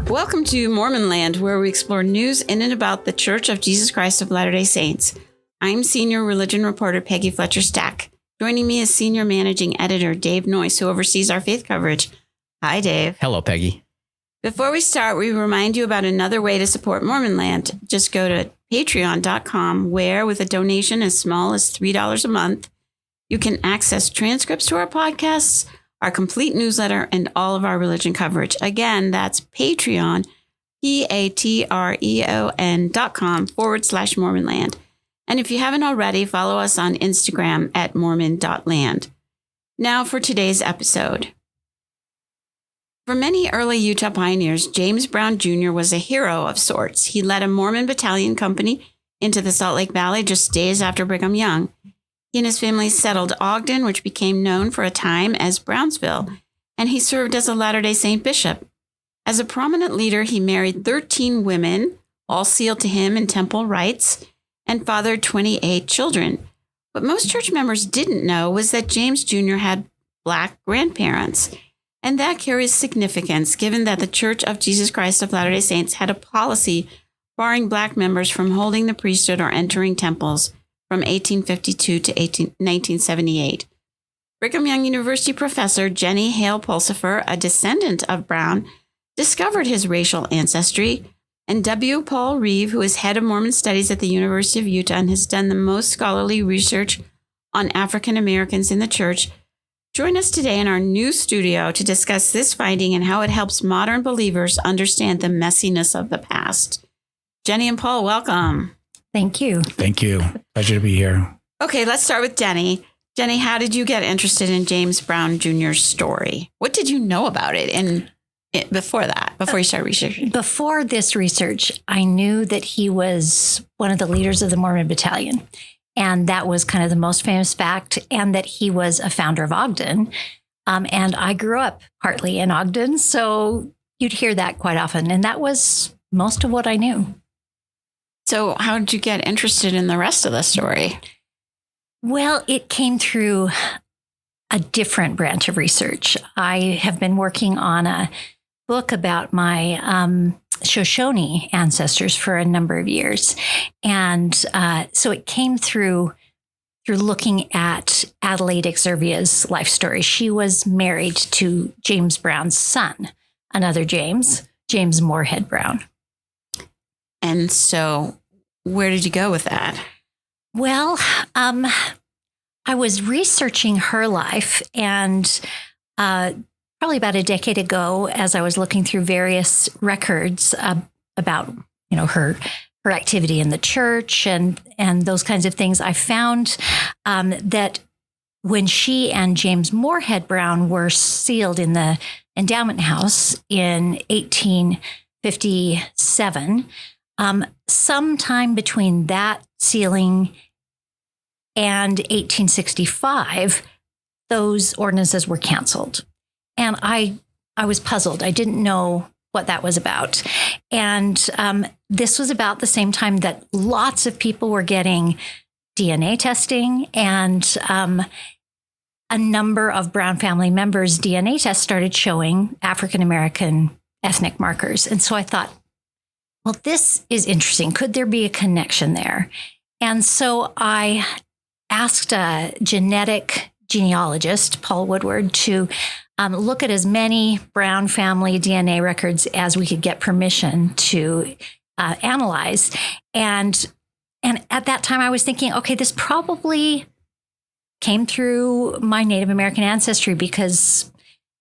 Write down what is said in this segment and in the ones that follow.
Welcome to Mormon Land, where we explore news in and about the Church of Jesus Christ of Latter-day Saints. I'm senior religion reporter Peggy Fletcher Stack. Joining me is senior managing editor Dave Noyce, who oversees our faith coverage. Hi, Dave. Hello, Peggy. Before we start, we remind you about another way to support Mormon Land. Just go to patreon.com, where with a donation as small as $3 a month, you can access transcripts to our podcasts, our complete newsletter, and all of our religion coverage. Again, that's Patreon, patreon.com/Mormonland. And if you haven't already, follow us on Instagram at mormon.land. Now for today's episode. For many early Utah pioneers, James Brown Jr. was a hero of sorts. He led a Mormon Battalion company into the Salt Lake Valley just days after Brigham Young. He and his family settled Ogden, which became known for a time as Brownsville, and he served as a Latter-day Saint bishop. As a prominent leader, he married 13 women, all sealed to him in temple rites, and fathered 28 children. What most church members didn't know was that James Jr. had Black grandparents, and that carries significance given that the Church of Jesus Christ of Latter-day Saints had a policy barring Black members from holding the priesthood or entering temples from 1852 to 1978. Brigham Young University professor Jenny Hale Pulsipher, a descendant of Brown, discovered his racial ancestry, and W. Paul Reeve, who is head of Mormon Studies at the University of Utah and has done the most scholarly research on African Americans in the church, join us today in our new studio to discuss this finding and how it helps modern believers understand the messiness of the past. Jenny and Paul, welcome. Thank you. Thank you. Pleasure to be here. Okay, let's start with Jenny. Jenny, how did you get interested in James Brown Jr.'s story? What did you know about it before you started researching? Before this research, I knew that he was one of the leaders of the Mormon Battalion. And that was kind of the most famous fact, and that he was a founder of Ogden. And I grew up partly in Ogden, so you'd hear that quite often. And that was most of what I knew. So how did you get interested in the rest of the story? Well, it came through a different branch of research. I have been working on a book about my Shoshone ancestors for a number of years. And so it came through looking at Adelaide Exervia's life story. She was married to James Brown's son, another James Moorhead Brown. And so where did you go with that? Well, I was researching her life, and probably about a decade ago, as I was looking through various records about, her activity in the church and those kinds of things, I found that when she and James Moorhead Brown were sealed in the endowment house in 1857, sometime between that sealing and 1865, those ordinances were canceled. And I was puzzled. I didn't know what that was about. And this was about the same time that lots of people were getting DNA testing, and a number of Brown family members' DNA tests started showing African-American ethnic markers. And so I thought, well, this is interesting. Could there be a connection there? And so I asked a genetic genealogist, Paul Woodward, to look at as many Brown family DNA records as we could get permission to analyze. And at that time, I was thinking, okay, this probably came through my Native American ancestry, because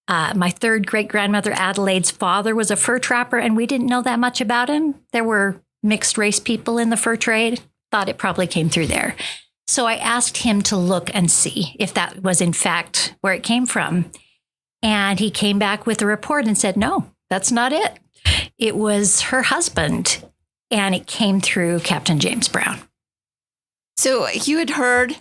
my third great-grandmother, Adelaide's father, was a fur trapper, and we didn't know that much about him. There were mixed race people in the fur trade. Thought it probably came through there. So I asked him to look and see if that was in fact where it came from. And he came back with a report and said, no, that's not it. It was her husband, and it came through Captain James Brown. So you had heard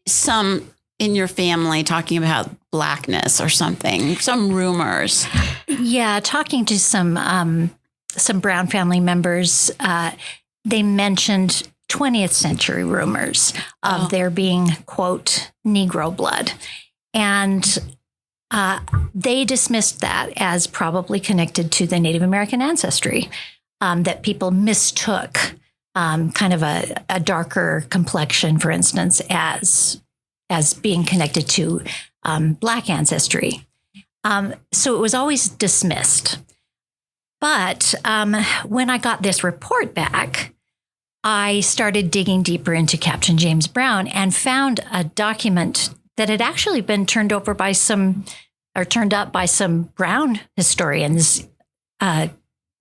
some in your family talking about Blackness or something, some rumors. Yeah, talking to some Brown family members, they mentioned 20th century rumors of there being, quote, Negro blood. And They dismissed that as probably connected to the Native American ancestry, that people mistook kind of a darker complexion, for instance, as being connected to Black ancestry. So it was always dismissed. But when I got this report back, I started digging deeper into Captain James Brown and found a document that had actually been turned up by some Brown historians a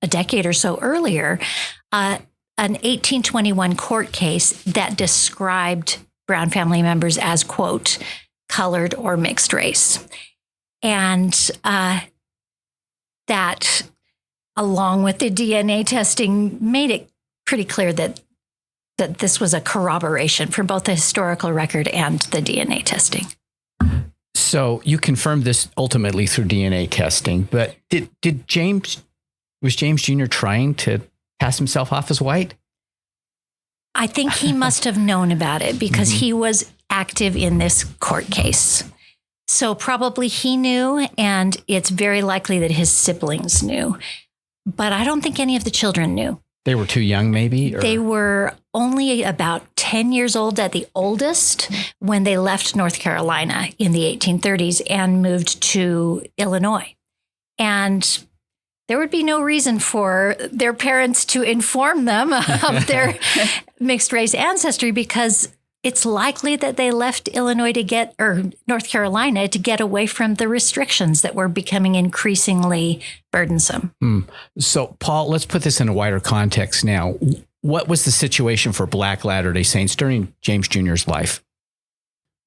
decade or so earlier, an 1821 court case that described Brown family members as, quote, colored or mixed race. And that, along with the DNA testing, made it pretty clear that this was a corroboration for both the historical record and the DNA testing. So you confirmed this ultimately through DNA testing, but was James Jr. trying to pass himself off as white? I think he must have known about it because he was active in this court case. So probably he knew, and it's very likely that his siblings knew. But I don't think any of the children knew. They were too young, maybe? Or? They were only about 10 years old at the oldest when they left North Carolina in the 1830s and moved to Illinois. And there would be no reason for their parents to inform them of their mixed race ancestry, because it's likely that they left North Carolina to get away from the restrictions that were becoming increasingly burdensome. So, Paul, let's put this in a wider context now. What was the situation for Black Latter-day Saints during James Jr.'s life?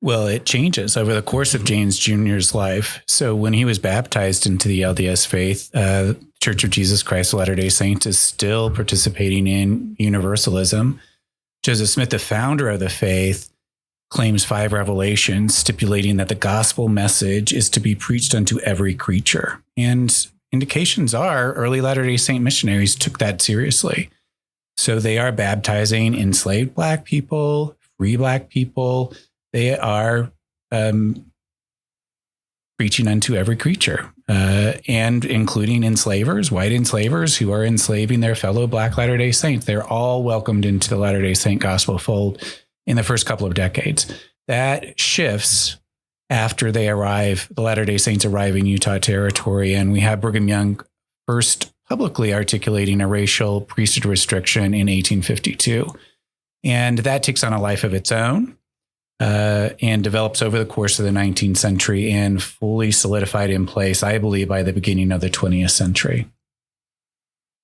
Well, it changes over the course of James Jr.'s life. So when he was baptized into the LDS faith, Church of Jesus Christ of Latter-day Saints is still participating in universalism. Joseph Smith, the founder of the faith, claims 5 revelations stipulating that the gospel message is to be preached unto every creature. And indications are early Latter-day Saint missionaries took that seriously. So they are baptizing enslaved Black people, free Black people. They are preaching unto every creature, and including enslavers, white enslavers who are enslaving their fellow Black Latter-day Saints. They're all welcomed into the Latter-day Saint gospel fold in the first couple of decades. That shifts after they arrive, the Latter-day Saints arrive in Utah Territory, and we have Brigham Young first publicly articulating a racial priesthood restriction in 1852. And that takes on a life of its own. And develops over the course of the 19th century and fully solidified in place, I believe, by the beginning of the 20th century.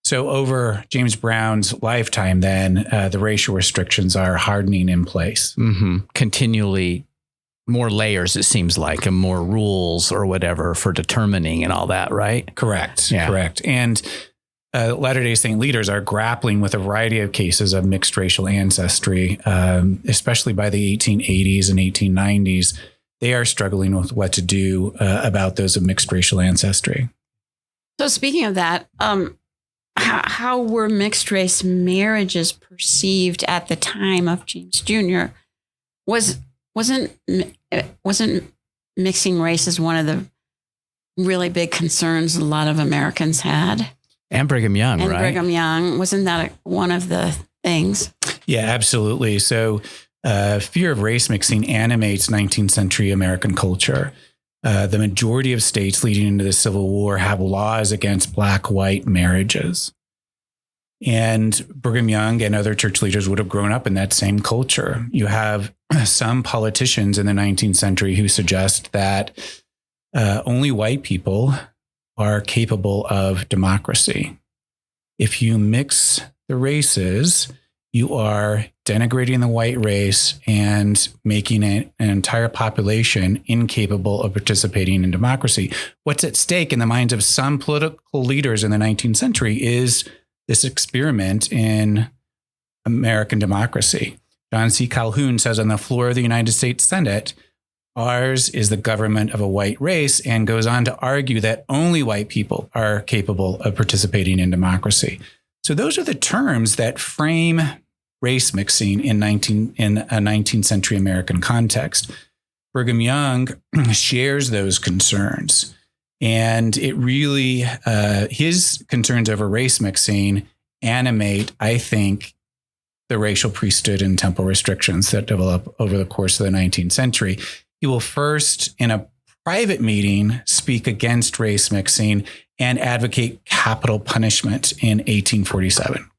So over James Brown's lifetime, then, the racial restrictions are hardening in place. Continually more layers, it seems like, and more rules or whatever for determining and all that, right? Correct. Yeah. Correct. And Latter-day Saint leaders are grappling with a variety of cases of mixed racial ancestry, especially by the 1880s and 1890s. They are struggling with what to do about those of mixed racial ancestry. So speaking of that, how were mixed race marriages perceived at the time of James Jr.? Wasn't mixing races one of the really big concerns a lot of Americans had? And Brigham Young, and right? Brigham Young, wasn't that one of the things? Yeah, absolutely. So fear of race mixing animates 19th century American culture. The majority of states leading into the Civil War have laws against Black-white marriages. And Brigham Young and other church leaders would have grown up in that same culture. You have some politicians in the 19th century who suggest that only white people are capable of democracy. If you mix the races, you are denigrating the white race and making an entire population incapable of participating in democracy. What's at stake in the minds of some political leaders in the 19th century is this experiment in American democracy. John C. Calhoun says on the floor of the United States Senate, "Ours is the government of a white race," and goes on to argue that only white people are capable of participating in democracy. So those are the terms that frame race mixing in a 19th century American context. Brigham Young shares those concerns. And it really, his concerns over race mixing animate, I think, the racial priesthood and temple restrictions that develop over the course of the 19th century. He will first, in a private meeting, speak against race mixing and advocate capital punishment in 1847.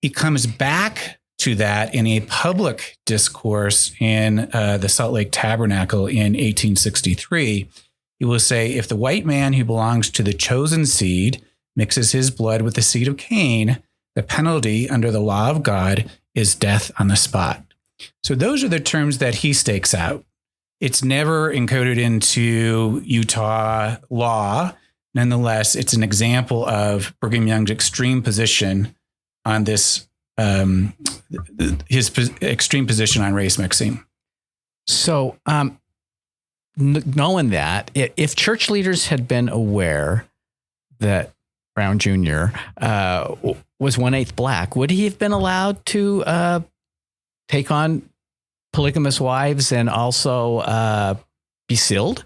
He comes back to that in a public discourse in the Salt Lake Tabernacle in 1863. He will say, if the white man who belongs to the chosen seed mixes his blood with the seed of Cain, the penalty under the law of God is death on the spot. So those are the terms that he stakes out. It's never encoded into Utah law. Nonetheless, it's an example of Brigham Young's extreme position on this, his extreme position on race mixing. So, knowing that, if church leaders had been aware that Brown Jr. Was 1/8 black, would he have been allowed to take on polygamous wives and also be sealed?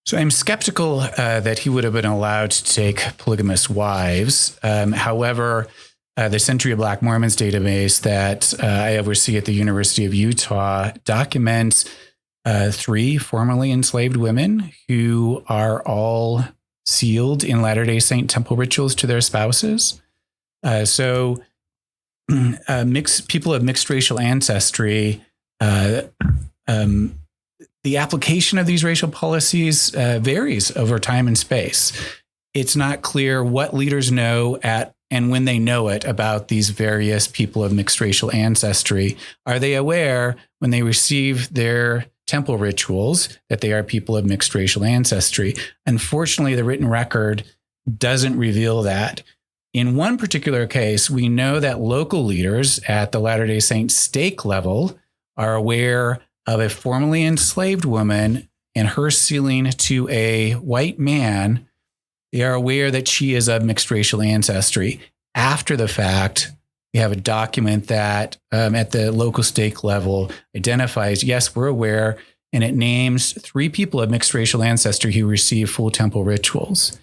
So I'm skeptical that he would have been allowed to take polygamous wives. However, the Century of Black Mormons database that I oversee at the University of Utah documents 3 formerly enslaved women who are all sealed in Latter-day Saint temple rituals to their spouses. So people of mixed racial ancestry, the application of these racial policies varies over time and space. It's not clear what leaders know and when they know it about these various people of mixed racial ancestry. Are they aware when they receive their temple rituals that they are people of mixed racial ancestry? Unfortunately, the written record doesn't reveal that. In one particular case, we know that local leaders at the Latter-day Saint stake level are aware of a formerly enslaved woman and her sealing to a white man. They are aware that she is of mixed racial ancestry. After the fact, we have a document that at the local stake level identifies, yes, we're aware, and it names 3 people of mixed racial ancestry who receive full temple rituals.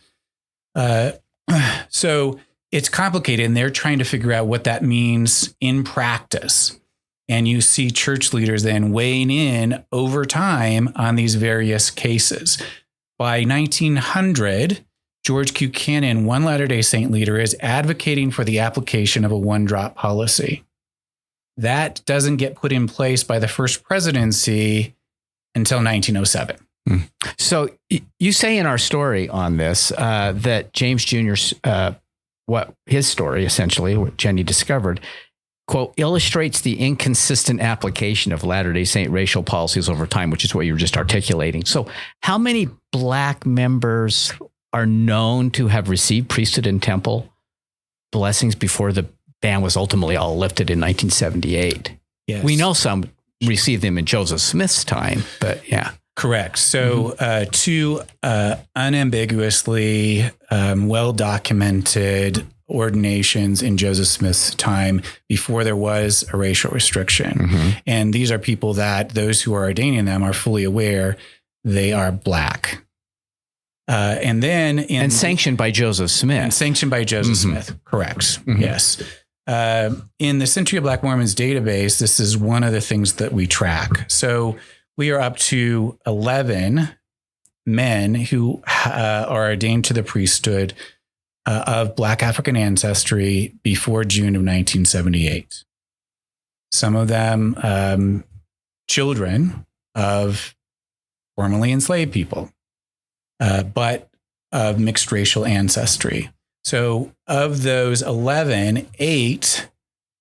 So it's complicated, and they're trying to figure out what that means in practice. And you see church leaders then weighing in over time on these various cases. By 1900, George Q. Cannon, one Latter-day Saint leader, is advocating for the application of a one-drop policy. That doesn't get put in place by the first presidency until 1907. So you say in our story on this that James Jr.'s, what his story, essentially, what Jenny discovered, quote, illustrates the inconsistent application of Latter-day Saint racial policies over time, which is what you were just articulating. So how many black members are known to have received priesthood and temple blessings before the ban was ultimately all lifted in 1978? Yes. We know some received them in Joseph Smith's time, but yeah. Correct. So 2 unambiguously well-documented ordinations in Joseph Smith's time before there was a racial restriction. And these are people that those who are ordaining them are fully aware they are black. And sanctioned by Joseph Smith. And sanctioned by Joseph Smith. Correct. Yes. In the Century of Black Mormons database, this is one of the things that we track. So we are up to 11 men who are ordained to the priesthood of Black African ancestry before June of 1978. Some of them children of formerly enslaved people, but of mixed racial ancestry. So of those 11, 8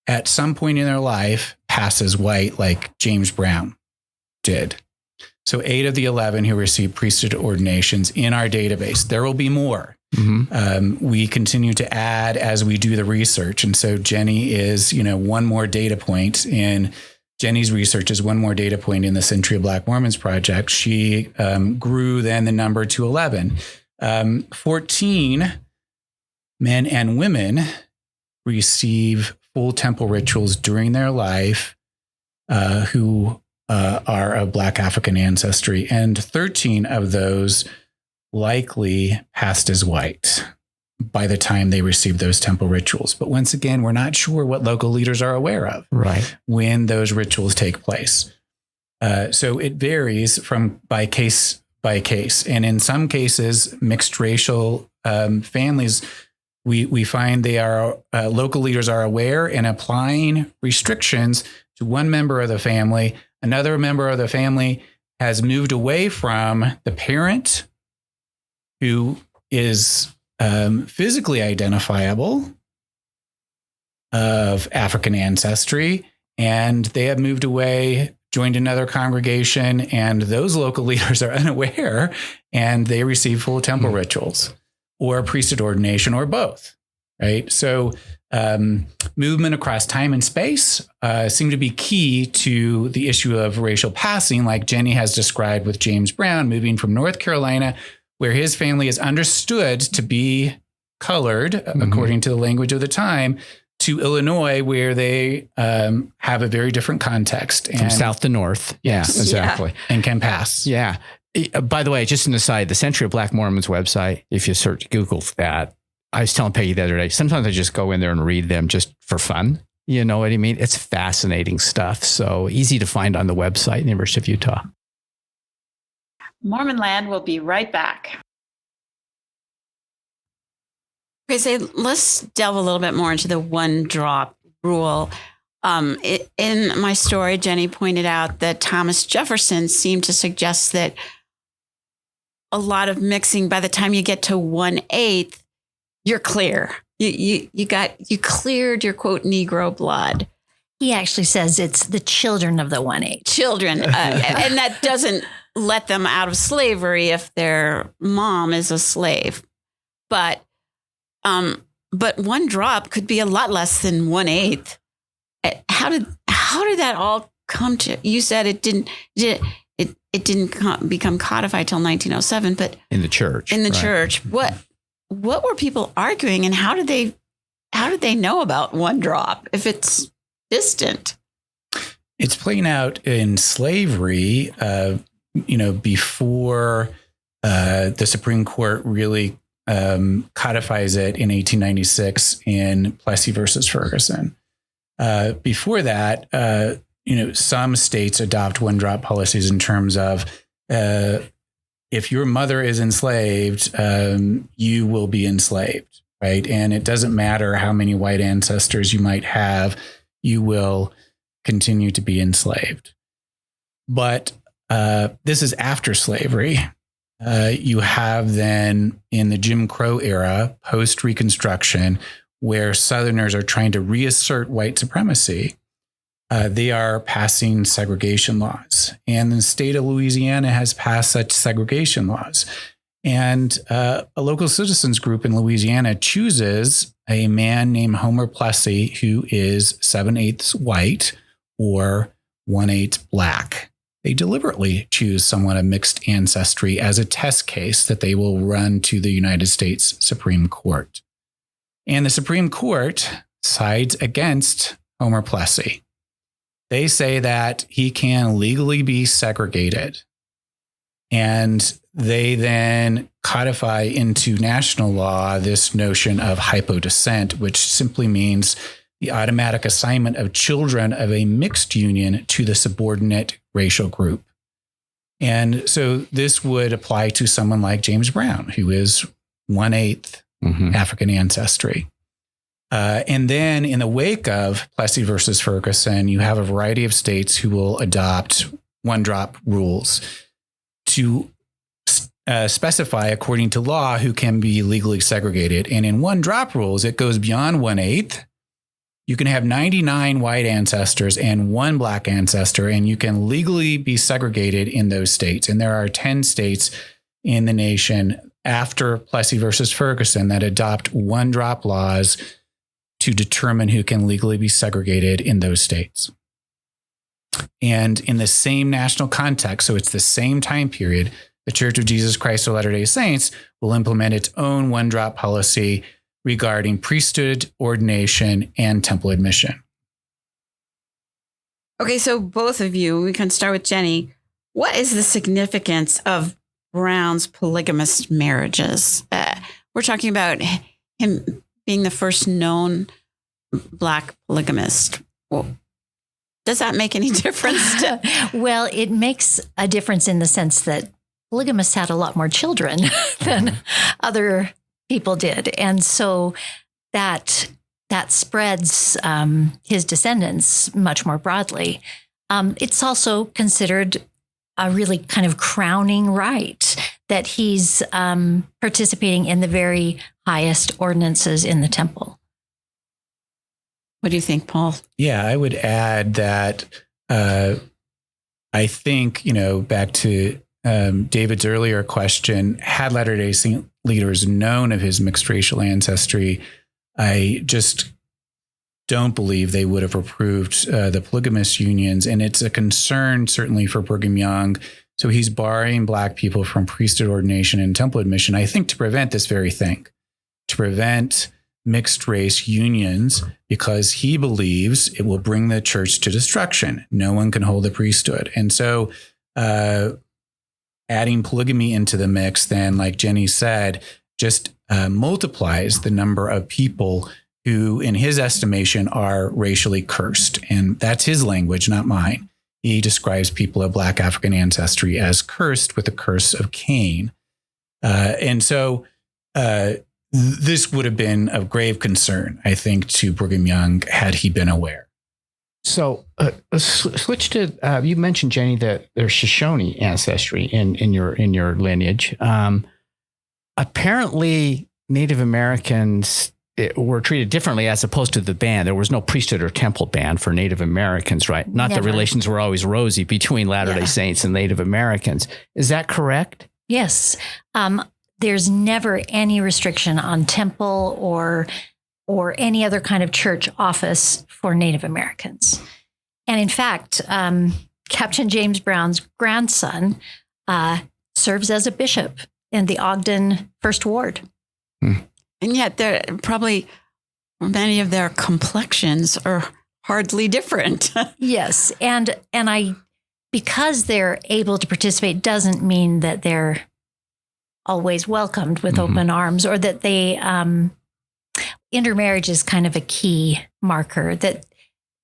at some point in their life pass as white, like James Brown did. So 8 of the 11 who received priesthood ordinations in our database. There will be more. We continue to add as we do the research. And so Jenny is, one more data point in Jenny's research is one more data point in the Century of Black Mormons project. She grew then the number to 11. 14 men and women receive full temple rituals during their life who are of Black African ancestry, and 13 of those likely passed as white by the time they received those temple rituals. But once again, we're not sure what local leaders are aware of when those rituals take place. So it varies by case. And in some cases, mixed racial families, we find they are local leaders are aware and applying restrictions to one member of the family. Another member of the family has moved away from the parent who is physically identifiable of African ancestry, and they have moved away, joined another congregation, and those local leaders are unaware, and they receive full temple rituals or priesthood ordination or both, right? So movement across time and space seem to be key to the issue of racial passing, like Jenny has described with James Brown moving from North Carolina, where his family is understood to be colored, according to the language of the time, to Illinois, where they have a very different context. From south to north. Yes, exactly. Yeah. And can pass. Yeah. By the way, just an aside, the Century of Black Mormons website, if you Google that, I was telling Peggy the other day, sometimes I just go in there and read them just for fun. You know what I mean? It's fascinating stuff. So easy to find on the website, University of Utah. Mormon Land will be right back. Okay, so let's delve a little bit more into the one drop rule. In my story, Jenny pointed out that Thomas Jefferson seemed to suggest that a lot of mixing, by the time you get to 1/8, you're clear. You cleared your quote Negro blood. He actually says it's the children of the 1/8. Children, and that doesn't let them out of slavery if their mom is a slave. But one drop could be a lot less than 1/8. How did that all come to? You said it didn't become codified till 1907, but in the church. Church, what were people arguing, and how did they know about one drop if it's distant? It's playing out in slavery. Before the Supreme Court really codifies it in 1896 in Plessy versus Ferguson. Before that, some states adopt one drop policies in terms of if your mother is enslaved, you will be enslaved, right? And it doesn't matter how many white ancestors you might have, you will continue to be enslaved. But this is after slavery. You have then in the Jim Crow era, post-Reconstruction, where Southerners are trying to reassert white supremacy. They are passing segregation laws. And the state of Louisiana has passed such segregation laws. And a local citizens group in Louisiana chooses a man named Homer Plessy, who is 7/8 white or 1/8 black. They deliberately choose someone of mixed ancestry as a test case that they will run to the United States Supreme Court. And the Supreme Court sides against Homer Plessy. They say that he can legally be segregated. And they then codify into national law this notion of hypodescent, which simply means the automatic assignment of children of a mixed union to the subordinate racial group. And so this would apply to someone like James Brown, who is 1/8 African ancestry. And then in the wake of Plessy versus Ferguson, you have a variety of states who will adopt one-drop rules to specify, according to law, who can be legally segregated. And in one-drop rules, it goes beyond 1/8. You can have 99 white ancestors and one black ancestor, and you can legally be segregated in those states. And there are 10 states in the nation after Plessy versus Ferguson that adopt one-drop laws to determine who can legally be segregated in those states. And in the same national context, so it's the same time period, the Church of Jesus Christ of Latter-day Saints will implement its own one-drop policy regarding priesthood, ordination, and temple admission. Okay, so both of you, we can start with Jenny. What is the significance of Brown's polygamous marriages? We're talking about him being the first known Black polygamist. Well, does that make any difference? Well, it makes a difference in the sense that polygamists had a lot more children than other people did. And so that spreads his descendants much more broadly. It's also considered a really kind of crowning rite that he's participating in the very highest ordinances in the temple. What do you think, Paul? Yeah, I would add that I think, back to David's earlier question, had Latter-day Saint leaders known of his mixed racial ancestry, I just don't believe they would have approved the polygamous unions. And it's a concern, certainly, for Brigham Young. So he's barring Black people from priesthood ordination and temple admission, I think, to prevent this very thing, to prevent mixed race unions, because he believes it will bring the church to destruction. No one can hold the priesthood. And so adding polygamy into the mix, then, like Jenny said, just multiplies the number of people who, in his estimation, are racially cursed. And that's his language, not mine. He describes people of Black African ancestry as cursed with the curse of Cain. And so this would have been of grave concern, I think, to Brigham Young had he been aware. So let's switch to, you mentioned, Jenny, that there's Shoshone ancestry in your lineage. Apparently, Native Americans were treated differently as opposed to the ban. There was no priesthood or temple ban for Native Americans, right? Not Never. that relations were always rosy between Latter-day Saints and Native Americans. Is that correct? Yes. There's never any restriction on temple or any other kind of church office for Native Americans. And in fact, Captain James Brown's grandson serves as a bishop in the Ogden First Ward. And yet, they're probably many of their complexions are hardly different. Yes, and I, because they're able to participate, doesn't mean that they're always welcomed with open arms, or that they intermarriage is kind of a key marker that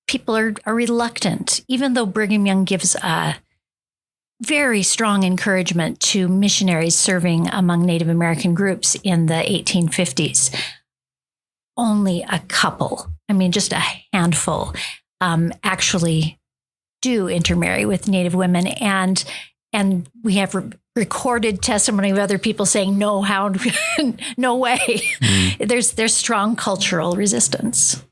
people are reluctant, even though Brigham Young gives a very strong encouragement to missionaries serving among Native American groups in the 1850s. Only a couple, just a handful, actually do intermarry with Native women. And we have recorded testimony of other people saying, no, no way. There's strong cultural resistance.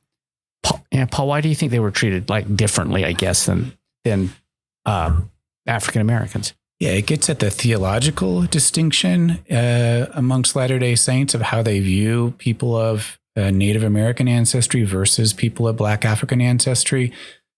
Paul, why do you think they were treated differently, I guess, than African Americans? Yeah, it gets at the theological distinction amongst Latter-day Saints of how they view people of Native American ancestry versus people of Black African ancestry.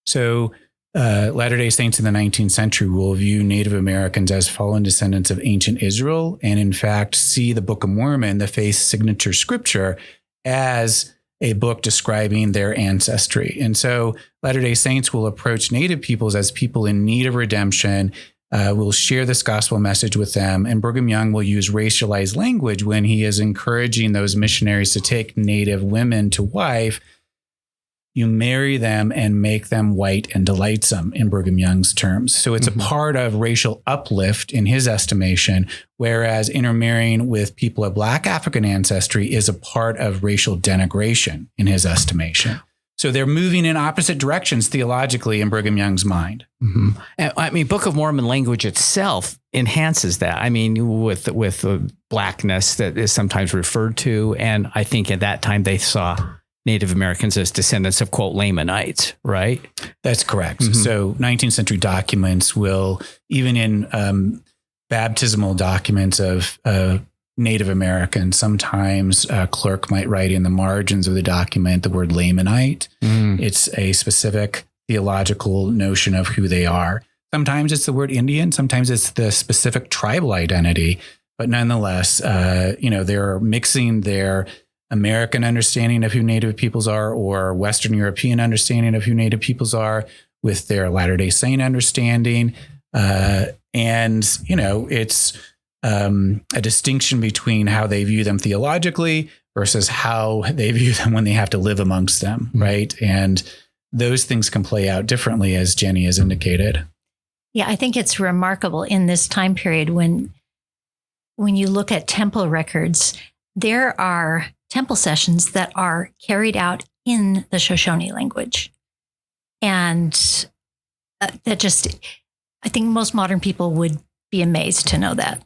So Latter-day Saints in the 19th century will view Native Americans as fallen descendants of ancient Israel, and in fact see the Book of Mormon, the faith's signature scripture, as a book describing their ancestry. And so Latter-day Saints will approach Native peoples as people in need of redemption, will share this gospel message with them. And Brigham Young will use racialized language when he is encouraging those missionaries to take Native women to wife. You marry them and make them white and delightsome, in Brigham Young's terms. So it's a part of racial uplift in his estimation, whereas intermarrying with people of Black African ancestry is a part of racial denigration in his estimation. So they're moving in opposite directions theologically in Brigham Young's mind. And, Book of Mormon language itself enhances that. With the Blackness that is sometimes referred to. And I think at that time they saw Native Americans as descendants of, quote, Lamanites, right? That's correct. So 19th century documents will, even in baptismal documents of Native Americans, sometimes a clerk might write in the margins of the document the word Lamanite. It's a specific theological notion of who they are. Sometimes it's the word Indian. Sometimes it's the specific tribal identity. But nonetheless, they're mixing their American understanding of who Native peoples are or Western European understanding of who Native peoples are with their Latter-day Saint understanding. And, it's a distinction between how they view them theologically versus how they view them when they have to live amongst them, right? And those things can play out differently, as Jenny has indicated. Yeah, I think it's remarkable in this time period when you look at temple records, there are temple sessions that are carried out in the Shoshone language. And that just, I think most modern people would be amazed to know that.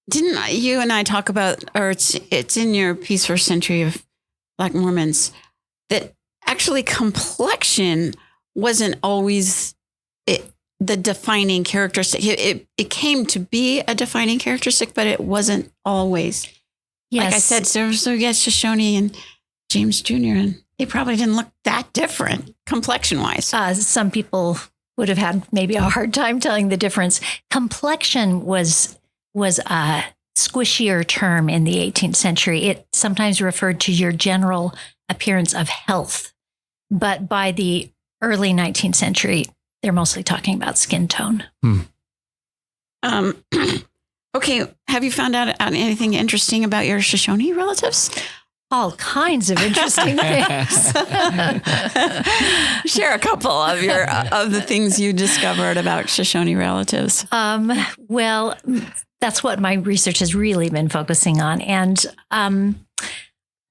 Didn't you and I talk about, or it's in your piece, First Century of Black Mormons, that actually complexion wasn't always the defining characteristic. It came to be a defining characteristic, but it wasn't always. Yes. Like I said, so you got Shoshone and James Jr., and they probably didn't look that different complexion-wise. Some people would have had maybe a hard time telling the difference. Complexion was a squishier term in the 18th century. It sometimes referred to your general appearance of health. But by the early 19th century, they're mostly talking about skin tone. Okay, have you found out anything interesting about your Shoshone relatives? All kinds of interesting things. Share a couple of the things you discovered about Shoshone relatives. Well, that's what my research has really been focusing on. And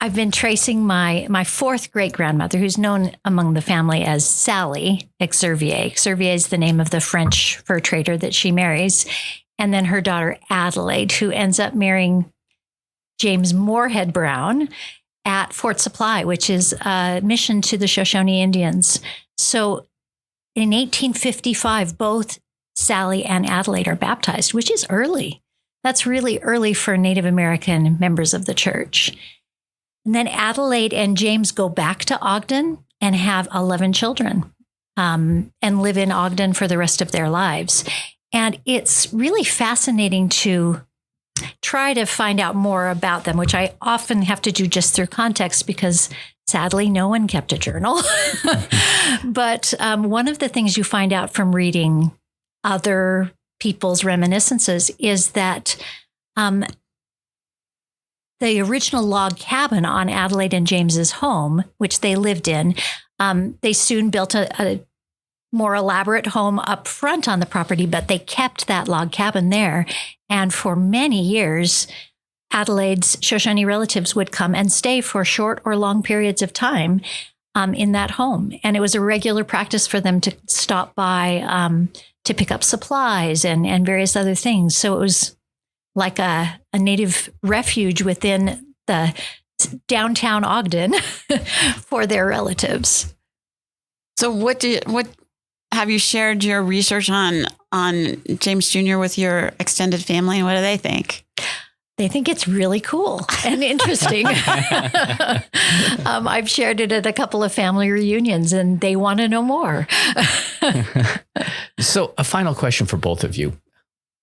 I've been tracing my fourth great-grandmother, who's known among the family as Sally Exervier. Exervier is the name of the French fur trader that she marries. And then her daughter Adelaide, who ends up marrying James Moorhead Brown at Fort Supply, which is a mission to the Shoshone Indians. So in 1855, both Sally and Adelaide are baptized, which is early. That's really early for Native American members of the church. And then Adelaide and James go back to Ogden and have 11 children and live in Ogden for the rest of their lives. And it's really fascinating to try to find out more about them, which I often have to do just through context because sadly, no one kept a journal. But one of the things you find out from reading other people's reminiscences is that the original log cabin on Adelaide and James's home, which they lived in, they soon built a more elaborate home up front on the property, but they kept that log cabin there. And for many years, Adelaide's Shoshone relatives would come and stay for short or long periods of time in that home. And it was a regular practice for them to stop by to pick up supplies and various other things. So it was like a native refuge within the downtown Ogden for their relatives. So what have you shared your research on James Jr. with your extended family, and what do they think? They think it's really cool and interesting. I've shared it at a couple of family reunions, and they want to know more. So a final question for both of you.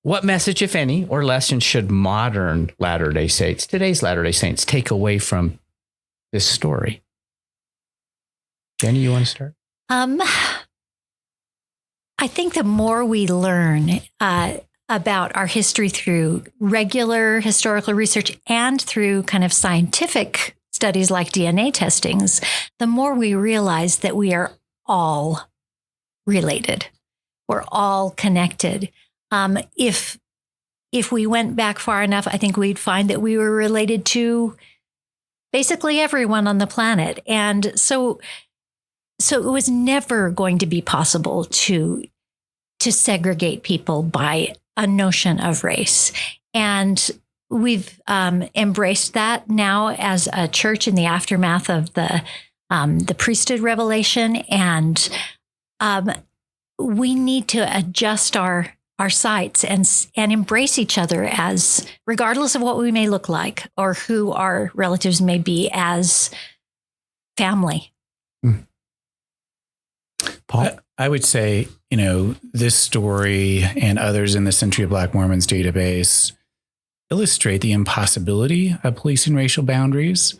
What message, if any, or lesson should modern Latter-day Saints, today's Latter-day Saints, take away from this story? Jenny, you want to start? I think the more we learn about our history through regular historical research and through kind of scientific studies like DNA testings, the more we realize that we are all related. We're all connected. If we went back far enough, I think we'd find that we were related to basically everyone on the planet. And so it was never going to be possible to segregate people by a notion of race. And we've embraced that now as a church in the aftermath of the priesthood revelation. And we need to adjust our sights and embrace each other as, regardless of what we may look like or who our relatives may be, as family. Paul? I would say, this story and others in the Century of Black Mormons database illustrate the impossibility of policing racial boundaries.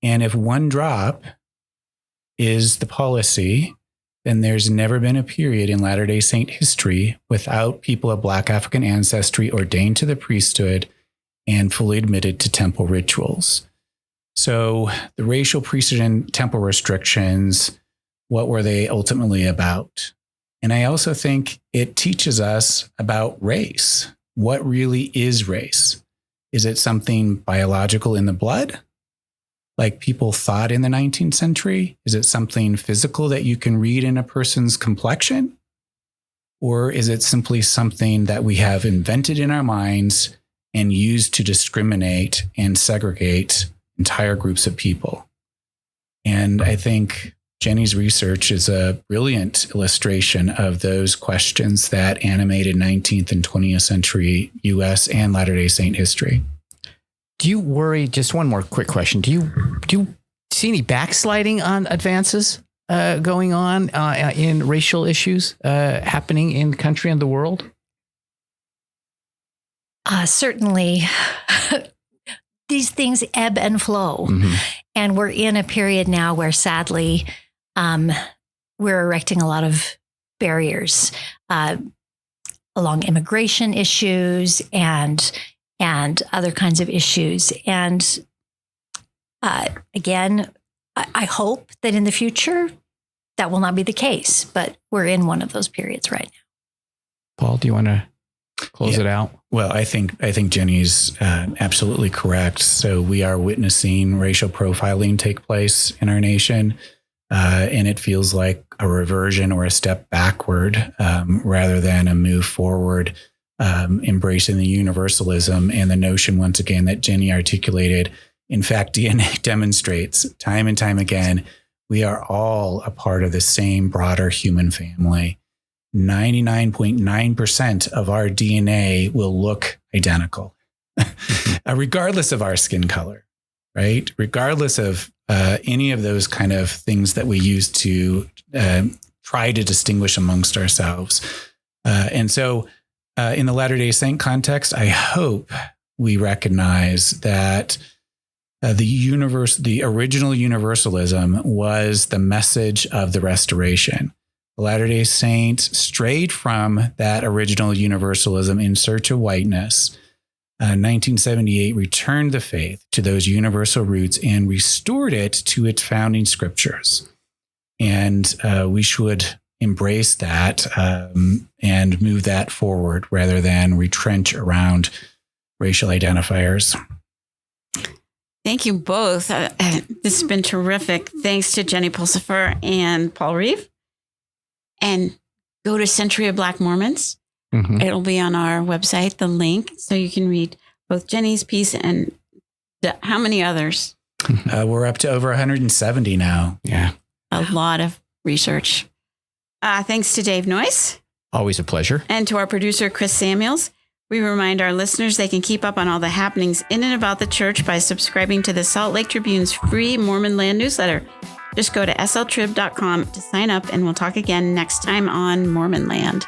And if one drop is the policy, then there's never been a period in Latter-day Saint history without people of Black African ancestry ordained to the priesthood and fully admitted to temple rituals. So the racial priesthood and temple restrictions, what were they ultimately about? And I also think it teaches us about race. What really is race? Is it something biological in the blood, like people thought in the 19th century? Is it something physical that you can read in a person's complexion? Or is it simply something that we have invented in our minds and used to discriminate and segregate entire groups of people? And I think Jenny's research is a brilliant illustration of those questions that animated 19th and 20th century U.S. and Latter-day Saint history. Do you worry, just one more quick question, do you see any backsliding on advances going on in racial issues happening in the country and the world? Certainly. These things ebb and flow. Mm-hmm. And we're in a period now where sadly, we're erecting a lot of barriers along immigration issues and other kinds of issues. And again, I hope that in the future that will not be the case, but we're in one of those periods right now. Paul, do you want to close it out? Well, I think Jenny's absolutely correct. So we are witnessing racial profiling take place in our nation. And it feels like a reversion or a step backward rather than a move forward, embracing the universalism and the notion, once again, that Jenny articulated. In fact, DNA demonstrates time and time again, we are all a part of the same broader human family. 99.9% of our DNA will look identical, regardless of our skin color, right? Regardless of any of those kind of things that we use to try to distinguish amongst ourselves. And so in the Latter-day Saint context, I hope we recognize that the original universalism was the message of the Restoration. The Latter-day Saints strayed from that original universalism in search of whiteness. 1978 returned the faith to those universal roots and restored it to its founding scriptures. And we should embrace that and move that forward rather than retrench around racial identifiers. Thank you both. This has been terrific. Thanks to Jenny Pulsipher and Paul Reeve. And go to Century of Black Mormons. Mm-hmm. It'll be on our website, the link, so you can read both Jenny's piece and how many others? We're up to over 170 now. Yeah. A lot of research. Thanks to Dave Noyce. Always a pleasure. And to our producer, Chris Samuels. We remind our listeners they can keep up on all the happenings in and about the church by subscribing to the Salt Lake Tribune's free Mormon Land newsletter. Just go to sltrib.com to sign up, and we'll talk again next time on Mormon Land.